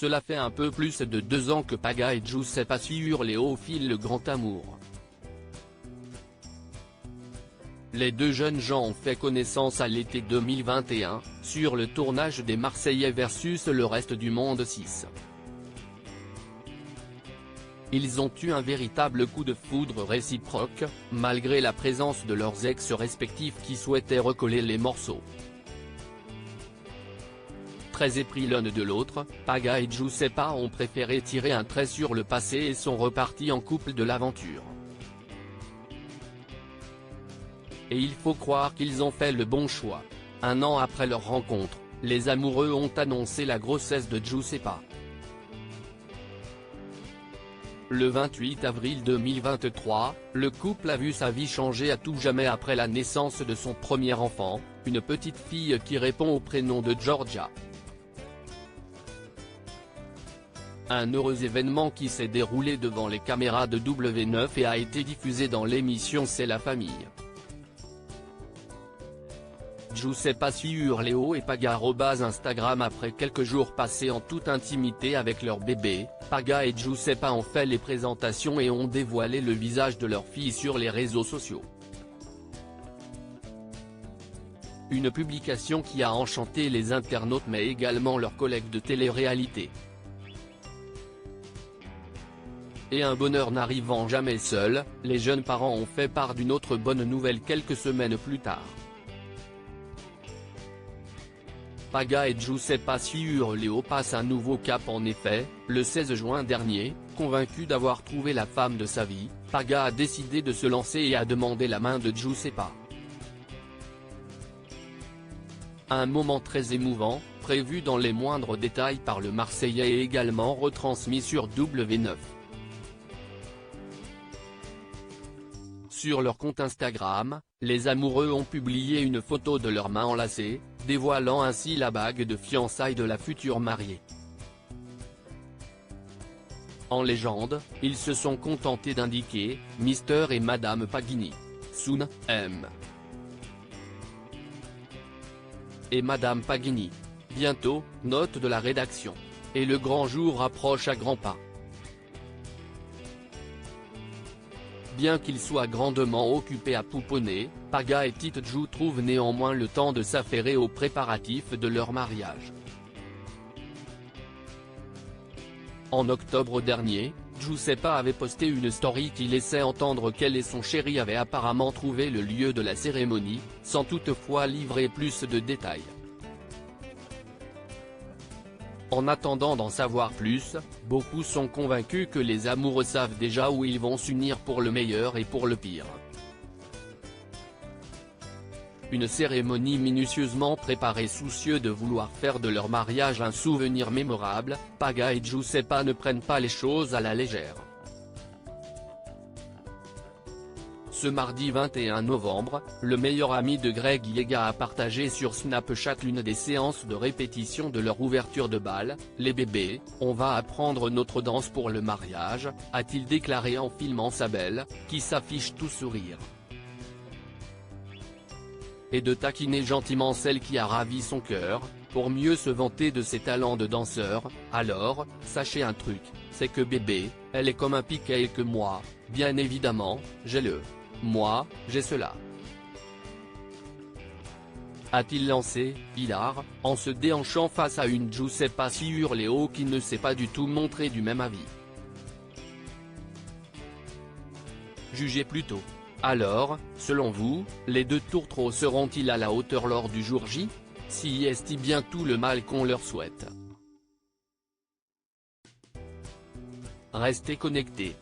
cela fait un peu plus de 2 ans que Paga et Giuseppa suivent Léo au fil le grand amour. Les deux jeunes gens ont fait connaissance à l'été 2021, sur le tournage des Marseillais versus le reste du monde 6. Ils ont eu un véritable coup de foudre réciproque, malgré la présence de leurs ex respectifs qui souhaitaient recoller les morceaux. Très épris l'un de l'autre, Paga et Giuseppa ont préféré tirer un trait sur le passé et sont repartis en couple de l'aventure. Et il faut croire qu'ils ont fait le bon choix. 1 an après leur rencontre, les amoureux ont annoncé la grossesse de Giuseppa. Le 28 avril 2023, le couple a vu sa vie changer à tout jamais après la naissance de son premier enfant, une petite fille qui répond au prénom de Georgia. Un heureux événement qui s'est déroulé devant les caméras de W9 et a été diffusé dans l'émission C'est la famille. Giuseppa suit Léo et Paga Instagram après quelques jours passés en toute intimité avec leur bébé. Paga et Giuseppa ont fait les présentations et ont dévoilé le visage de leur fille sur les réseaux sociaux. Une publication qui a enchanté les internautes mais également leurs collègues de télé-réalité. Et un bonheur n'arrivant jamais seul, les jeunes parents ont fait part d'une autre bonne nouvelle quelques semaines plus tard. Paga et Giuseppa suivent Léo passent un nouveau cap en effet, le 16 juin dernier, convaincu d'avoir trouvé la femme de sa vie, Paga a décidé de se lancer et a demandé la main de Giuseppa. Un moment très émouvant, prévu dans les moindres détails par le Marseillais et également retransmis sur W9. Sur leur compte Instagram, les amoureux ont publié une photo de leurs mains enlacées, dévoilant ainsi la bague de fiançailles de la future mariée. En légende, ils se sont contentés d'indiquer « Mr et Madame Pagini. Soon, M. et Madame Pagini. Bientôt, note de la rédaction. Et le grand jour approche à grands pas. » Bien qu'ils soient grandement occupés à pouponner, Paga et Tite Jou trouvent néanmoins le temps de s'affairer aux préparatifs de leur mariage. En octobre dernier, Giuseppa avait posté une story qui laissait entendre qu'elle et son chéri avaient apparemment trouvé le lieu de la cérémonie, sans toutefois livrer plus de détails. En attendant d'en savoir plus, beaucoup sont convaincus que les amoureux savent déjà où ils vont s'unir pour le meilleur et pour le pire. Une cérémonie minutieusement préparée soucieux de vouloir faire de leur mariage un souvenir mémorable, Paga et Giuseppa ne prennent pas les choses à la légère. Ce mardi 21 novembre, le meilleur ami de Greg Yega a partagé sur Snapchat l'une des séances de répétition de leur ouverture de bal. « Les bébés, on va apprendre notre danse pour le mariage », a-t-il déclaré en filmant sa belle, qui s'affiche tout sourire. Et de taquiner gentiment celle qui a ravi son cœur, pour mieux se vanter de ses talents de danseur. « Alors, sachez un truc, c'est que bébé, elle est comme un piquet et que moi, bien évidemment, j'ai le... Moi, j'ai cela. » A-t-il lancé, hilar, en se déhanchant face à une Giuseppa sur Léo qui ne s'est pas du tout montré du même avis. Jugez plutôt. Alors, selon vous, les deux tourtereaux seront-ils à la hauteur lors du jour J? Si est bien tout le mal qu'on leur souhaite. Restez connectés.